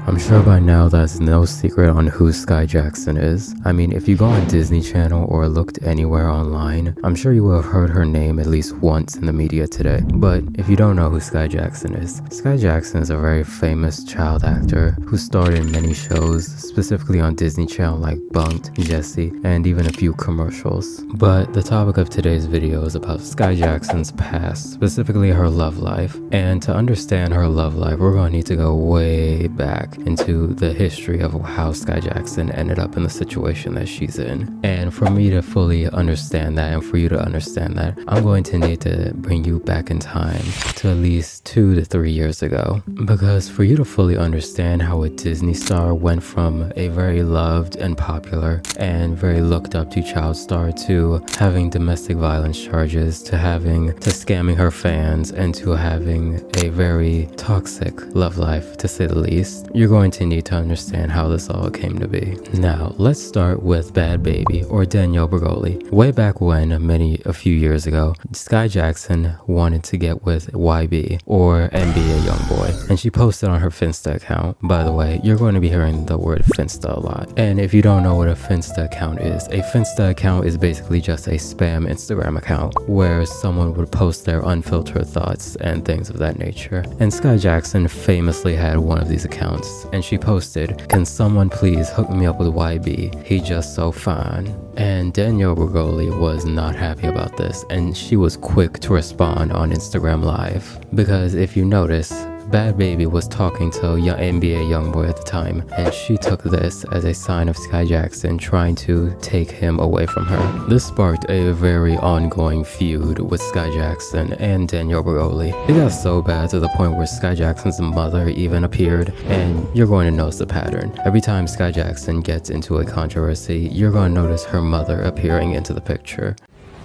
I'm sure by now that's no secret on who Skai Jackson is. I mean, if you go on Disney Channel or looked anywhere online, I'm sure you will have heard her name at least once in the media today. But if you don't know who Skai Jackson is, Skai Jackson is a very famous child actor who starred in many shows, specifically on Disney Channel like Bunked, Jessie, and even a few commercials. But the topic of today's video is about Skai Jackson's past, specifically her love life. And to understand her love life, we're going to need to go way back into the history of how Skai Jackson ended up in the situation that she's in. And for me to fully understand that, and for you to understand that, I'm going to need to bring you back in time to at least 2 to 3 years ago. Because for you to fully understand how a Disney star went from a very loved and popular and very looked up to child star to having domestic violence charges, to scamming her fans, and to having a very toxic love life, to say the least, you're going to need to understand how this all came to be. Now, let's start with Bad Baby, or Danielle Bregoli. Way back when, a few years ago, Skai Jackson wanted to get with YB, or NBA Youngboy, and she posted on her Finsta account. By the way, you're going to be hearing the word Finsta a lot. And if you don't know what a Finsta account is, a Finsta account is basically just a spam Instagram account where someone would post their unfiltered thoughts and things of that nature. And Skai Jackson famously had one of these accounts, and she posted, "Can someone please hook me up with YB? He just so fine." And Danielle Bregoli was not happy about this, and she was quick to respond on Instagram Live. Because if you notice, Bad Baby was talking to NBA Youngboy at the time, and she took this as a sign of Skai Jackson trying to take him away from her. This sparked a very ongoing feud with Skai Jackson and Danielle Bregoli. It got so bad to the point where Skai Jackson's mother even appeared, and you're going to notice the pattern. Every time Skai Jackson gets into a controversy, you're going to notice her mother appearing into the picture.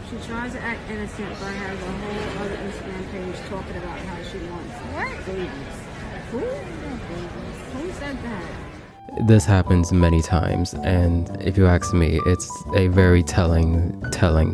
She tries to act innocent, but has a whole other Instagram page talking about how she wants babies. Who said that? This happens many times, and if you ask me, it's a very telling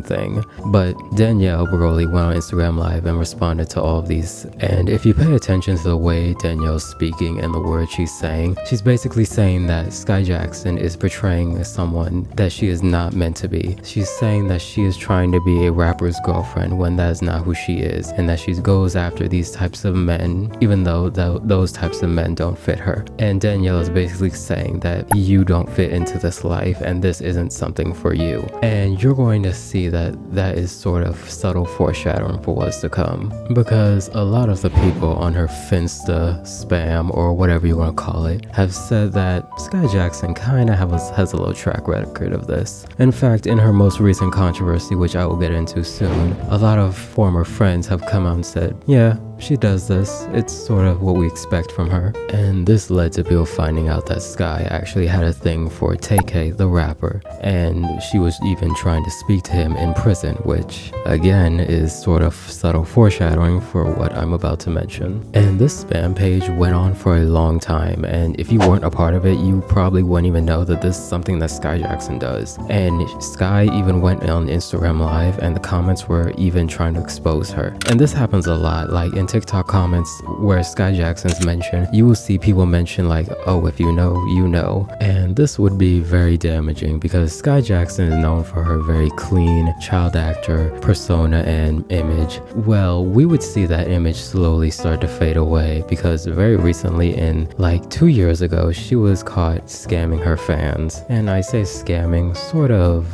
thing. But Danielle Bregoli went on Instagram Live and responded to all of these. And if you pay attention to the way Danielle's speaking and the words she's saying, she's basically saying that Skai Jackson is portraying someone that she is not meant to be. She's saying that she is trying to be a rapper's girlfriend when that is not who she is, and that she goes after these types of men, even though those types of men don't fit her. And Danielle is basically saying that you don't fit into this life and this isn't something for you. And you're going to see that is sort of subtle foreshadowing for what's to come, because a lot of the people on her Finsta spam, or whatever you want to call it, have said that Skai Jackson kind of has a little track record of this. In fact, in her most recent controversy, which I will get into soon, a lot of former friends have come out and said, yeah, she does this. It's sort of what we expect from her. And this led to people finding out that Skai actually had a thing for TK, the rapper, and she was even trying to speak to him in prison, which again is sort of subtle foreshadowing for what I'm about to mention. And this spam page went on for a long time, and if you weren't a part of it, you probably wouldn't even know that this is something that Skai Jackson does. And Skai even went on Instagram Live, and the comments were even trying to expose her. And this happens a lot, like in TikTok comments where Skai Jackson's mentioned, you will see people mention like, oh, if you know, you know. And this would be very damaging, because Skai Jackson is known for her very clean child actor persona and image. Well, we would see that image slowly start to fade away, because very recently, in like 2 years ago, she was caught scamming her fans. And I say scamming sort of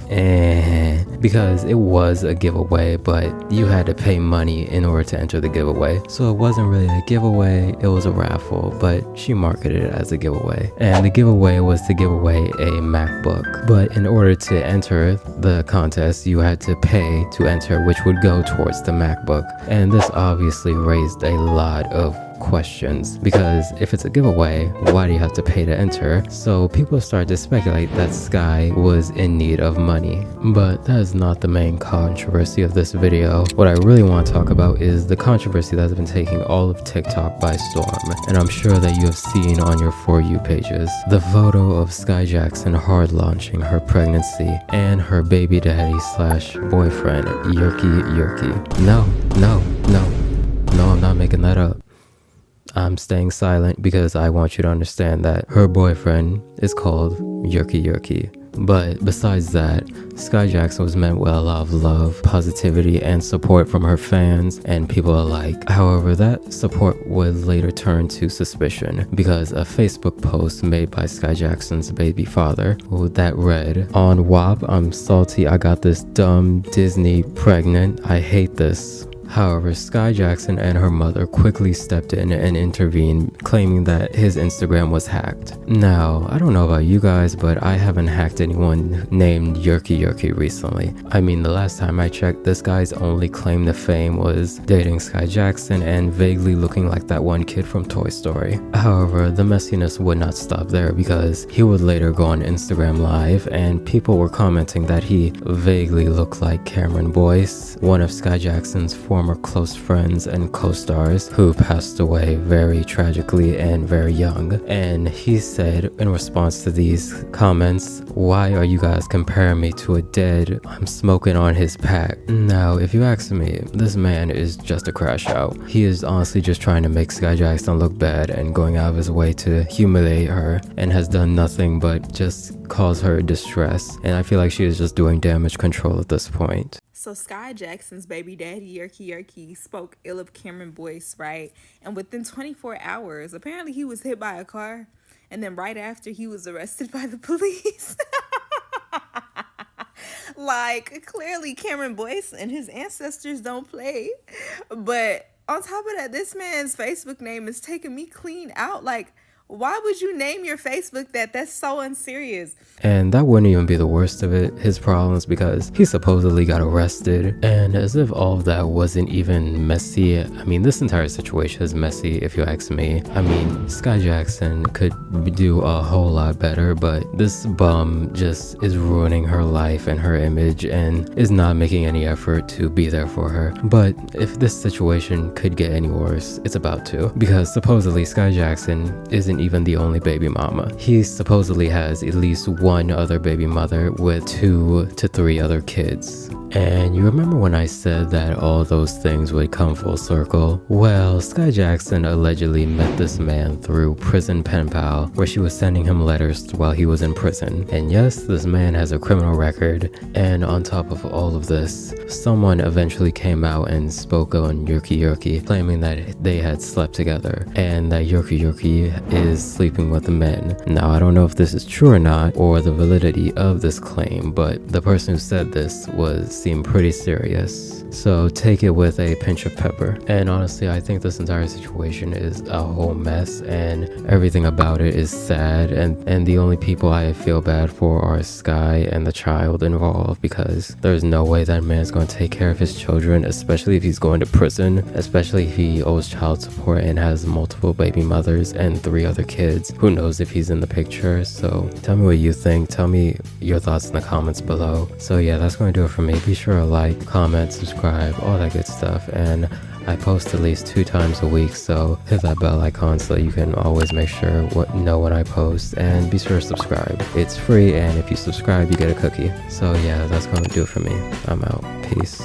because it was a giveaway, but you had to pay money in order to enter the giveaway. So it wasn't really a giveaway, it was a raffle, but she marketed it as a giveaway. And the giveaway was to give away a MacBook. But in order to enter the contest, you had to pay to enter, which would go towards the MacBook. And this obviously raised a lot of questions, because if it's a giveaway, why do you have to pay to enter? So people started to speculate that Skai was in need of money. But that is not the main controversy of this video. What I really want to talk about is the controversy that has been taking all of TikTok by storm, and I'm sure that you have seen on your For You pages the photo of Skai Jackson hard launching her pregnancy and her baby daddy slash boyfriend Yerkky Yerkky. No, I'm not making that up. I'm staying silent because I want you to understand that her boyfriend is called Yerkky Yerkky. But besides that, Skai Jackson was met with a lot of love, positivity, and support from her fans and people alike. However, that support would later turn to suspicion because a Facebook post made by Skai Jackson's baby father that read, "On WAP, I'm salty I got this dumb Disney pregnant. I hate this." However, Skai Jackson and her mother quickly stepped in and intervened, claiming that his Instagram was hacked. Now, I don't know about you guys, but I haven't hacked anyone named Yerkky Yerkky recently. I mean, the last time I checked, this guy's only claim to fame was dating Skai Jackson and vaguely looking like that one kid from Toy Story. However, the messiness would not stop there because he would later go on Instagram Live and people were commenting that he vaguely looked like Cameron Boyce, one of Skai Jackson's former close friends and co-stars who passed away very tragically and very young. And he said in response to these comments, "Why are you guys comparing me to a dead? I'm smoking on his pack." Now, if you ask me, this man is just a crash out. He is honestly just trying to make Skai Jackson look bad and going out of his way to humiliate her and has done nothing but just cause her distress. And I feel like she is just doing damage control at this point. So Skai Jackson's baby daddy, Yerkky Yerkky, spoke ill of Cameron Boyce, right? And within 24 hours, apparently he was hit by a car. And then right after, he was arrested by the police. Like, clearly Cameron Boyce and his ancestors don't play. But on top of that, this man's Facebook name is taking me clean out. Like, why would you name your Facebook that? That's so unserious. And that wouldn't even be the worst of it, his problems, because he supposedly got arrested. And as if all of that wasn't even messy, I mean, this entire situation is messy if you ask me. I mean, Skai Jackson could do a whole lot better, but this bum just is ruining her life and her image and is not making any effort to be there for her. But if this situation could get any worse, it's about to, because supposedly Skai Jackson isn't even the only baby mama. He supposedly has at least one other baby mother with 2 to 3 other kids. And you remember when I said that all those things would come full circle? Well, Skai Jackson allegedly met this man through prison pen pal, where she was sending him letters while he was in prison. And yes, this man has a criminal record. And on top of all of this, someone eventually came out and spoke on Yerkky Yerkky, claiming that they had slept together and that Yerkky Yerkky is sleeping with the men. Now, I don't know if this is true or not, or the validity of this claim, but the person who said this seemed pretty serious. So take it with a pinch of pepper. And honestly, I think this entire situation is a whole mess and everything about it is sad. And the only people I feel bad for are Skai and the child involved, because there's no way that man's going to take care of his children, especially if he's going to prison, especially if he owes child support and has multiple baby mothers and 3 other kids. Who knows if he's in the picture? So tell me what you think. Tell me your thoughts in the comments below. So yeah, that's going to do it for me. Be sure to like, comment, subscribe, all that good stuff. And I post at least 2 times a week, so hit that bell icon so you can always make sure know when I post, and be sure to subscribe. It's free, and if you subscribe you get a cookie. So yeah, that's going to do it for me. I'm out. Peace.